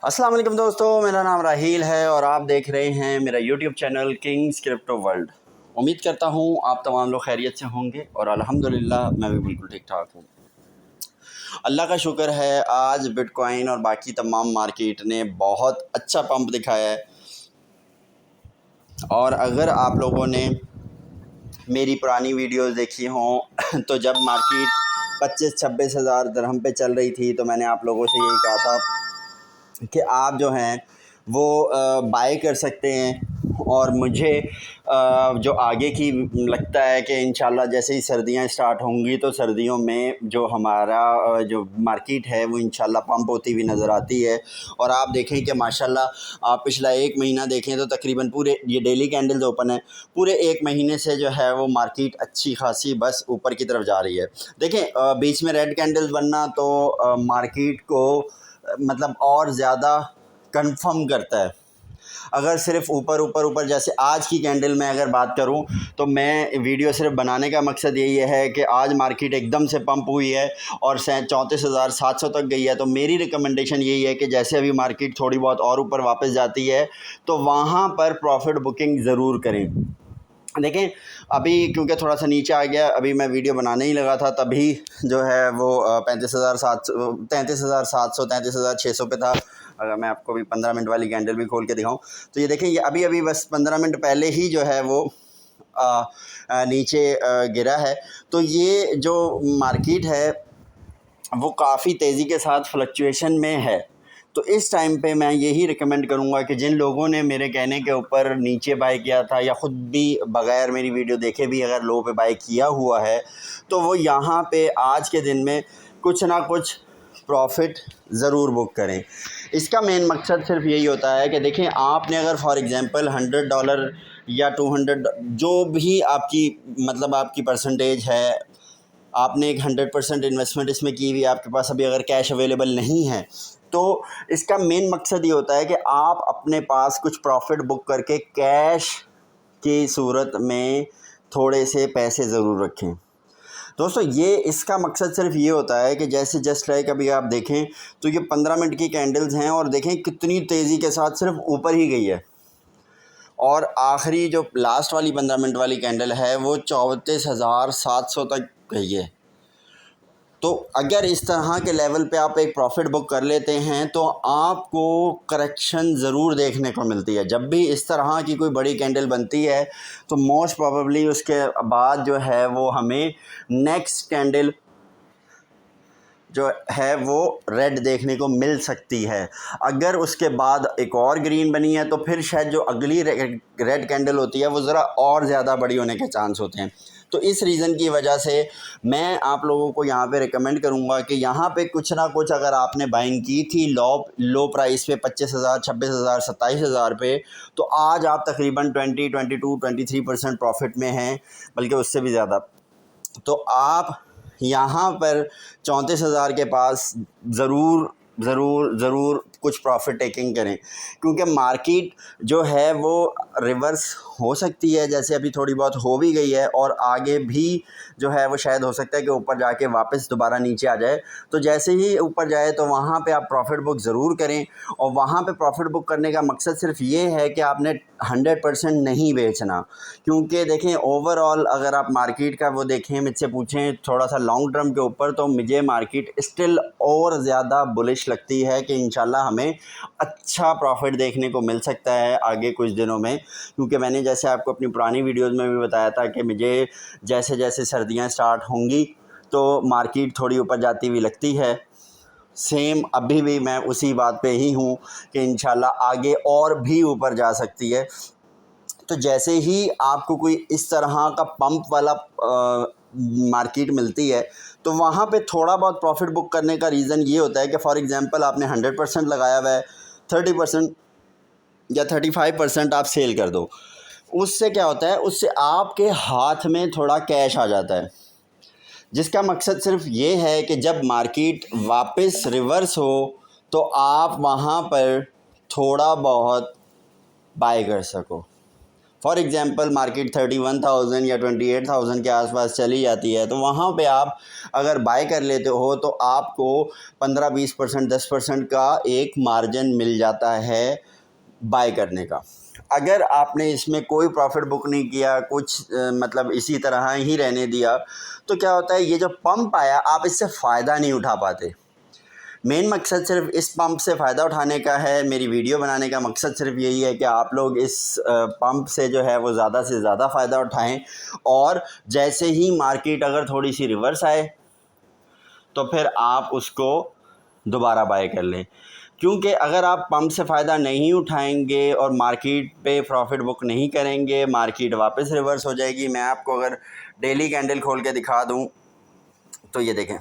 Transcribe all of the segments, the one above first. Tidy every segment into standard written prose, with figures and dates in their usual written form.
अस्सलाम वालेकुम दोस्तों, मेरा नाम राहील है और आप देख रहे हैं मेरा YouTube channel Kings crypto world. उम्मीद करता हूँ आप तमाम लोग खैरियत से होंगे और अल्हम्दुलिल्लाह मैं भी बिल्कुल ठीक ठाक हूँ। अल्लाह का शुक्र है, आज बिटकॉइन और बाकी तमाम मार्केट ने बहुत अच्छा पंप दिखाया है। और अगर आप लोगों ने मेरी पुरानी वीडियोस देखी हों तो जब मार्केट 25-26 हज़ार दिरहम पे चल रही थी तो मैंने आप लोगों से यही कहा था कि आप जो हैं वो बाय कर सकते हैं। और मुझे जो आगे की लगता है कि इंशाल्लाह जैसे ही सर्दियां स्टार्ट होंगी तो सर्दियों में जो हमारा जो मार्केट है वो इंशाल्लाह पंप होती हुई नज़र आती है। और आप देखें कि माशाल्लाह आप पिछला एक महीना देखें तो तकरीबन पूरे ये डेली कैंडल्स ओपन है, पूरे एक महीने से जो है वो मार्केट अच्छी खासी बस ऊपर की तरफ जा रही है। देखें बीच में रेड कैंडल्स बनना तो मार्केट को मतलब और ज़्यादा कंफर्म करता है। अगर सिर्फ ऊपर ऊपर ऊपर जैसे आज की कैंडल में अगर बात करूं तो मैं वीडियो सिर्फ बनाने का मकसद यही है कि आज मार्केट एकदम से पंप हुई है और 34,700 तक गई है। तो मेरी रिकमेंडेशन यही है कि जैसे अभी मार्केट थोड़ी बहुत और ऊपर वापस जाती है तो वहाँ पर प्रॉफिट बुकिंग ज़रूर करें। देखें अभी क्योंकि थोड़ा सा नीचे आ गया, अभी मैं वीडियो बनाने ही लगा था तभी जो है वो 33,700 33,600 पे था। अगर मैं आपको भी 15 मिनट वाली कैंडल भी खोल के दिखाऊं तो ये देखें, ये अभी अभी बस 15 मिनट पहले ही जो है वो नीचे गिरा है। तो ये जो मार्केट है वो काफ़ी तेज़ी के साथ फ्लक्चुएशन में है। तो इस टाइम पे मैं यही रिकमेंड करूँगा कि जिन लोगों ने मेरे कहने के ऊपर नीचे बाय किया था या ख़ुद भी बग़ैर मेरी वीडियो देखे भी अगर लो पे बाय किया हुआ है तो वो यहाँ पे आज के दिन में कुछ ना कुछ प्रॉफिट ज़रूर बुक करें। इसका मेन मकसद सिर्फ यही होता है कि देखें आपने अगर फॉर एग्ज़ाम्पल $100 या 200 जो भी आपकी मतलब आपकी परसेंटेज है, आपने एक 100% इन्वेस्टमेंट इसमें की हुई, आपके पास अभी अगर कैश अवेलेबल नहीं है तो इसका मेन मकसद ये होता है कि आप अपने पास कुछ प्रॉफिट बुक करके कैश की सूरत में थोड़े से पैसे ज़रूर रखें। दोस्तों ये इसका मकसद सिर्फ ये होता है कि जैसे जस्ट लाइक अभी आप देखें तो ये 15 मिनट की कैंडल्स हैं और देखें कितनी तेज़ी के साथ सिर्फ ऊपर ही गई है। और आखिरी जो लास्ट वाली 15 मिनट वाली कैंडल है वो 34,700 तक गई है। तो अगर इस तरह के लेवल पे आप एक प्रॉफिट बुक कर लेते हैं तो आपको करेक्शन ज़रूर देखने को मिलती है। जब भी इस तरह की कोई बड़ी कैंडल बनती है तो मोस्ट प्रोबेबली उसके बाद जो है वो हमें नेक्स्ट कैंडल जो है वो रेड देखने को मिल सकती है। अगर उसके बाद एक और ग्रीन बनी है तो फिर शायद जो अगली रेड कैंडल होती है वो ज़रा और ज़्यादा बड़ी होने के चांस होते हैं। तो इस रीज़न की वजह से मैं आप लोगों को यहाँ पे रिकमेंड करूँगा कि यहाँ पे कुछ ना कुछ अगर आपने बाइंग की थी लो प्राइस पे 25,000 26,000 27,000 पे तो आज आप तकरीबन 22-23% प्रॉफिट में हैं, बल्कि उससे भी ज़्यादा। तो आप यहाँ पर 34,000 के पास ज़रूर ज़रूर ज़रूर कुछ प्रॉफिट टेकिंग करें, क्योंकि मार्केट जो है वो रिवर्स हो सकती है, जैसे अभी थोड़ी बहुत हो भी गई है और आगे भी जो है वो शायद हो सकता है कि ऊपर जाके वापस दोबारा नीचे आ जाए। तो जैसे ही ऊपर जाए तो वहाँ पे आप प्रॉफिट बुक ज़रूर करें। और वहाँ पे प्रॉफिट बुक करने का मकसद सिर्फ ये है कि आपने 100% नहीं बेचना, क्योंकि देखें ओवरऑल अगर आप मार्केट का वो देखें, मुझसे पूछें थोड़ा सा लॉन्ग टर्म के ऊपर, तो मुझे मार्केट स्टिल और ज़्यादा बुलिश लगती है कि इंशाल्लाह हमें अच्छा प्रॉफिट देखने को मिल सकता है आगे कुछ दिनों में। क्योंकि मैंने जैसे आपको अपनी पुरानी वीडियोज़ में भी बताया था कि मुझे जैसे जैसे सर्दियाँ स्टार्ट होंगी तो मार्केट थोड़ी ऊपर जाती हुई लगती है। सेम अभी भी मैं उसी बात पे ही हूँ कि इंशाल्लाह आगे और भी ऊपर जा सकती है। तो जैसे ही आपको कोई इस तरह का पंप वाला मार्केट मिलती है तो वहाँ पे थोड़ा बहुत प्रॉफिट बुक करने का रीज़न ये होता है कि फॉर एग्ज़ाम्पल आपने 100% लगाया हुआ है, 30% या 35% आप सेल कर दो। उससे क्या होता है, उससे आपके हाथ में थोड़ा कैश आ जाता है, जिसका मकसद सिर्फ ये है कि जब मार्केट वापस रिवर्स हो तो आप वहाँ पर थोड़ा बहुत बाय कर सको। फॉर एग्ज़ाम्पल मार्केट 31,000 या 28,000 के आसपास चली जाती है, तो वहाँ पे आप अगर बाय कर लेते हो तो आपको 15-20% 10% का एक मार्जिन मिल जाता है बाय करने का। अगर आपने इसमें कोई प्रॉफिट बुक नहीं किया, कुछ मतलब इसी तरह ही रहने दिया, तो क्या होता है, ये जो पंप आया आप इससे फ़ायदा नहीं उठा पाते। मेन मकसद सिर्फ इस पंप से फ़ायदा उठाने का है, मेरी वीडियो बनाने का मकसद सिर्फ यही है कि आप लोग इस पंप से जो है वो ज़्यादा से ज़्यादा फ़ायदा उठाएं, और जैसे ही मार्केट अगर थोड़ी सी रिवर्स आए तो फिर आप उसको दोबारा बाय कर लें। क्योंकि अगर आप पंप से फ़ायदा नहीं उठाएंगे और मार्केट पे प्रॉफिट बुक नहीं करेंगे, मार्केट वापस रिवर्स हो जाएगी। मैं आपको अगर डेली कैंडल खोल के दिखा दूं तो ये देखें,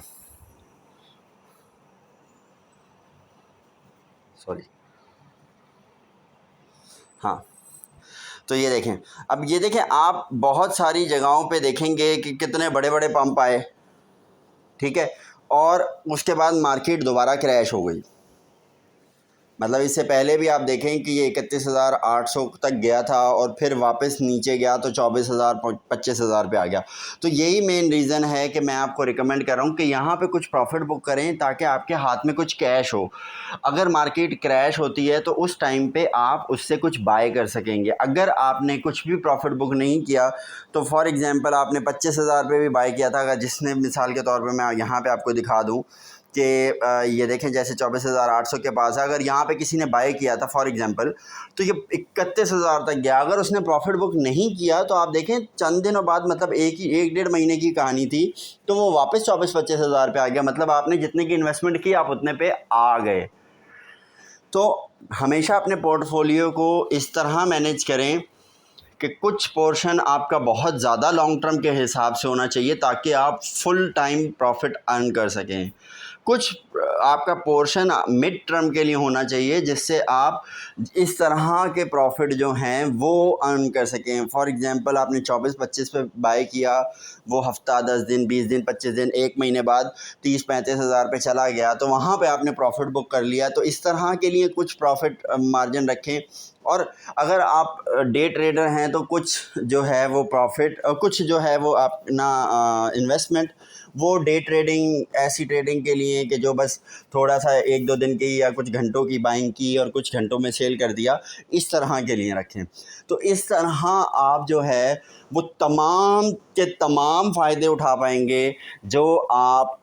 सॉरी, हाँ, तो ये देखें, अब ये देखें, आप बहुत सारी जगहों पे देखेंगे कि कितने बड़े बड़े पंप आए, ठीक है, और उसके बाद मार्केट दोबारा क्रैश हो गई। मतलब इससे पहले भी आप देखें कि ये 31,800 तक गया था और फिर वापस नीचे गया तो 24,000 25,000 पे आ गया। तो यही मेन रीज़न है कि मैं आपको रिकमेंड कर रहा हूँ कि यहाँ पे कुछ प्रॉफिट बुक करें ताकि आपके हाथ में कुछ कैश हो। अगर मार्केट क्रैश होती है तो उस टाइम पे आप उससे कुछ बाय कर सकेंगे। अगर आपने कुछ भी प्रॉफिट बुक नहीं किया तो फॉर एग्ज़ाम्पल आपने 25,000 पे भी बाय किया था, अगर जिसने मिसाल के तौर पर मैं यहाँ पर आपको दिखा दूँ कि ये देखें, जैसे 24,800 के पास है, अगर यहाँ पे किसी ने बाय किया था फॉर एग्जांपल, तो ये 31,000 तक गया। अगर उसने प्रॉफिट बुक नहीं किया तो आप देखें चंद दिनों बाद, मतलब एक डेढ़ महीने की कहानी थी, तो वो वापस 24-25,000 पे आ गया। मतलब आपने जितने की इन्वेस्टमेंट की आप उतने पे आ गए। तो हमेशा अपने पोर्टफोलियो को इस तरह मैनेज करें कि कुछ पोर्शन आपका बहुत ज़्यादा लॉन्ग टर्म के हिसाब से होना चाहिए ताकि आप फुल टाइम प्रॉफिट अर्न कर सकें। कुछ आपका पोर्शन मिड टर्म के लिए होना चाहिए जिससे आप इस तरह के प्रॉफिट जो हैं वो अर्न कर सकें। फॉर एग्जांपल आपने 24-25 पे बाय किया, वो हफ़्ता 10 दिन 20 दिन 25 दिन 1 महीने बाद 30-35 हज़ार पे चला गया, तो वहाँ पे आपने प्रॉफिट बुक कर लिया। तो इस तरह के लिए कुछ प्रॉफिट मार्जिन रखें। और अगर आप डे ट्रेडर हैं तो कुछ जो है वो प्रॉफिट, कुछ जो है वो अपना इन्वेस्टमेंट वो डे ट्रेडिंग, ऐसी ट्रेडिंग के लिए कि जो बस थोड़ा सा 1-2 दिन की या कुछ घंटों की बाइंग की और कुछ घंटों में सेल कर दिया, इस तरह के लिए रखें। तो इस तरह आप जो है वो तमाम के तमाम फ़ायदे उठा पाएंगे जो आप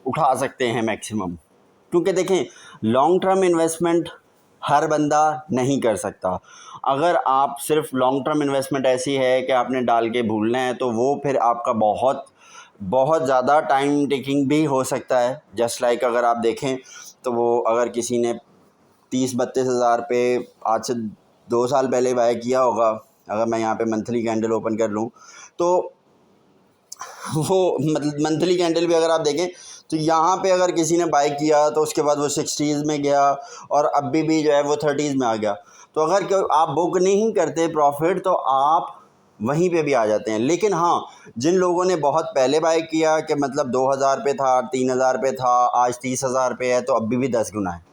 उठा सकते हैं मैक्सिमम। क्योंकि देखें, लॉन्ग टर्म इन्वेस्टमेंट हर बंदा नहीं कर सकता। अगर आप सिर्फ लॉन्ग टर्म इन्वेस्टमेंट ऐसी है कि आपने डाल के भूलना है, तो वो फिर आपका बहुत बहुत ज़्यादा टाइम टेकिंग भी हो सकता है। जस्ट लाइक अगर आप देखें तो वो अगर किसी ने 30-32 हज़ार पे आज से 2 साल पहले बाय किया होगा, अगर मैं यहाँ पे मंथली कैंडल ओपन कर लूँ तो वो मंथली कैंडल भी अगर आप देखें तो यहाँ पे अगर किसी ने बाय किया तो उसके बाद वो 60s में गया और अभी भी जो है वो 30s में आ गया। तो अगर आप बुक नहीं करते प्रॉफिट तो आप वहीं पे भी आ जाते हैं। लेकिन हाँ, जिन लोगों ने बहुत पहले बाय किया कि मतलब 2,000 पे था, 3,000 पे था, आज 30,000 पे है, तो अभी भी 10 गुना है।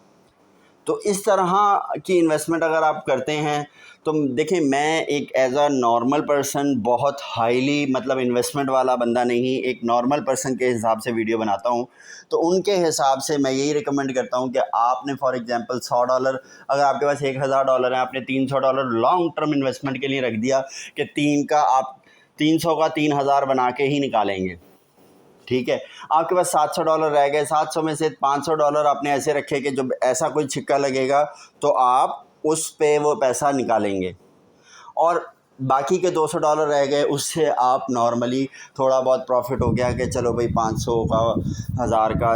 तो इस तरह की इन्वेस्टमेंट अगर आप करते हैं तो देखें, मैं एक एज़ अ नॉर्मल पर्सन, बहुत हाईली मतलब इन्वेस्टमेंट वाला बंदा नहीं, एक नॉर्मल पर्सन के हिसाब से वीडियो बनाता हूं। तो उनके हिसाब से मैं यही रिकमेंड करता हूं कि आपने फॉर एग्जांपल $100, अगर आपके पास $1,000 है, आपने $300 लॉन्ग टर्म इन्वेस्टमेंट के लिए रख दिया कि 300 का 3,000 बना के ही निकालेंगे, ठीक है। आपके पास $700 रह गए, 700 में से $500 आपने ऐसे रखे कि जब ऐसा कोई छिक्का लगेगा तो आप उस पे वो पैसा निकालेंगे, और बाकी के $200 रह गए, उससे आप नॉर्मली थोड़ा बहुत प्रॉफिट हो गया कि चलो भाई 500 का, 1000 का,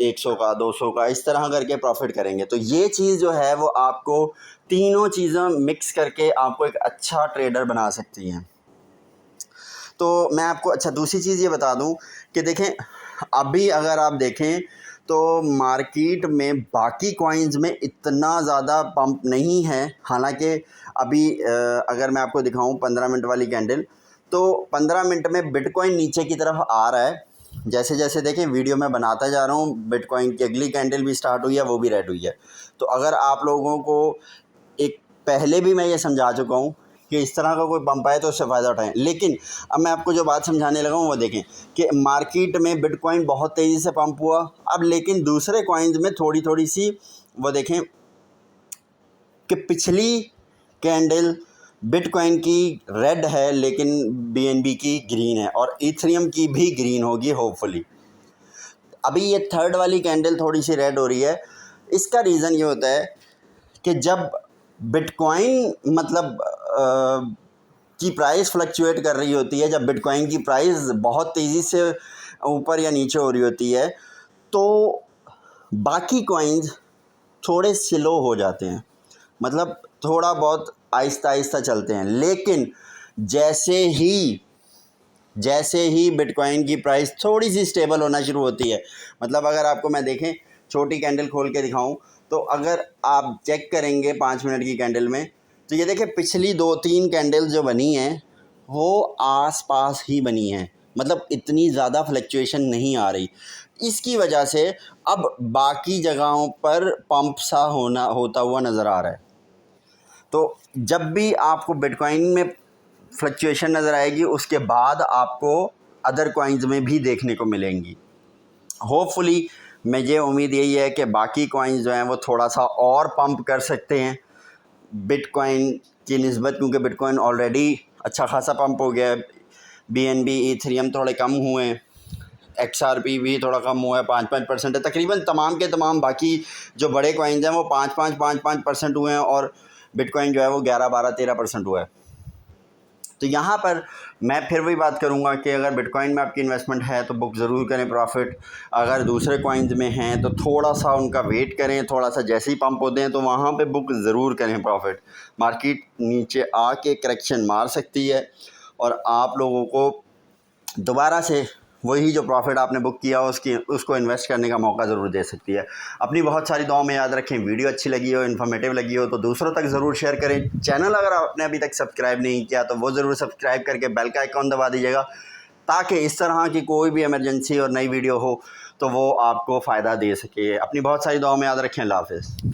100 का, 200 का, इस तरह करके प्रॉफिट करेंगे। तो ये चीज़ जो है वो आपको तीनों चीज़ें मिक्स करके आपको एक अच्छा ट्रेडर बना सकती हैं। तो मैं आपको अच्छा दूसरी चीज़ ये बता दूं कि देखें, अभी अगर आप देखें तो मार्केट में बाकी कॉइन्स में इतना ज़्यादा पंप नहीं है। हालांकि अभी अगर मैं आपको दिखाऊं 15 मिनट वाली कैंडल, तो 15 मिनट में बिटकॉइन नीचे की तरफ आ रहा है। जैसे जैसे देखें वीडियो में बनाता जा रहा हूँ, बिटकॉइन की अगली कैंडल भी स्टार्ट हुई है, वो भी रेड हुई है। तो अगर आप लोगों को एक पहले भी मैं ये समझा चुका हूँ कि इस तरह का कोई पंप आए तो उससे फ़ायदा उठाएं। लेकिन अब मैं आपको जो बात समझाने लगा हूँ वो देखें कि मार्केट में बिटकॉइन बहुत तेज़ी से पंप हुआ, अब लेकिन दूसरे कॉइन्स में थोड़ी थोड़ी सी वो देखें कि पिछली कैंडल बिटकॉइन की रेड है लेकिन BNB की ग्रीन है और इथेरियम की भी ग्रीन होगी होपफुली। अभी ये थर्ड वाली कैंडल थोड़ी सी रेड हो रही है। इसका रीज़न ये होता है कि जब बिटकॉइन मतलब की प्राइस फ्लक्चुएट कर रही होती है, जब बिटकॉइन की प्राइस बहुत तेज़ी से ऊपर या नीचे हो रही होती है तो बाकी कॉइन्स थोड़े स्लो हो जाते हैं, मतलब थोड़ा बहुत आहिस्ता आहिस्ता चलते हैं। लेकिन जैसे ही बिटकॉइन की प्राइस थोड़ी सी स्टेबल होना शुरू होती है, मतलब अगर आपको मैं देखें छोटी कैंडल खोल के दिखाऊं तो अगर आप चेक करेंगे 5 मिनट की कैंडल में तो ये देखें पिछली 2-3 कैंडल जो बनी हैं वो आसपास ही बनी हैं, मतलब इतनी ज़्यादा फ्लक्चुएशन नहीं आ रही। इसकी वजह से अब बाकी जगहों पर पंप सा होता हुआ नज़र आ रहा है। तो जब भी आपको बिटकॉइन में फ्लक्चुएशन नज़र आएगी उसके बाद आपको अदर कॉइन्स में भी देखने को मिलेंगी। होपफुली मुझे उम्मीद यही है कि बाकी कॉइन्स जो हैं वो थोड़ा सा और पंप कर सकते हैं बिटकॉइन की निस्बत, क्योंकि बिटकॉइन ऑलरेडी अच्छा खासा पंप हो गया है। BNB इथेरियम थोड़े कम हुए हैं, XRP भी थोड़ा कम हुआ है, 5% है। तकरीबन तमाम के तमाम बाकी जो बड़े कॉइन्स हैं वो 5% हुए हैं और बिटकॉइन जो है वो 11-12-13% हुआ है। तो यहाँ पर मैं फिर वही बात करूँगा कि अगर बिटकॉइन में आपकी इन्वेस्टमेंट है तो बुक ज़रूर करें प्रॉफिट। अगर दूसरे कॉइन्स में हैं तो थोड़ा सा उनका वेट करें, थोड़ा सा जैसे ही पंप होते हैं तो वहाँ पे बुक ज़रूर करें प्रॉफिट। मार्केट नीचे आके करेक्शन मार सकती है और आप लोगों को दोबारा से वही जो प्रॉफिट आपने बुक किया उसको इन्वेस्ट करने का मौका ज़रूर दे सकती है। अपनी बहुत सारी दुआओं में याद रखें। वीडियो अच्छी लगी हो, इन्फॉर्मेटिव लगी हो तो दूसरों तक ज़रूर शेयर करें। चैनल अगर आपने अभी तक सब्सक्राइब नहीं किया तो वो ज़रूर सब्सक्राइब करके बेल का आइकॉन दबा दीजिएगा ताकि इस तरह की कोई भी इमरजेंसी और नई वीडियो हो तो वो आपको फ़ायदा दे सके। अपनी बहुत सारी दुआओं में याद रखें। अल्लाह हाफ़िज़।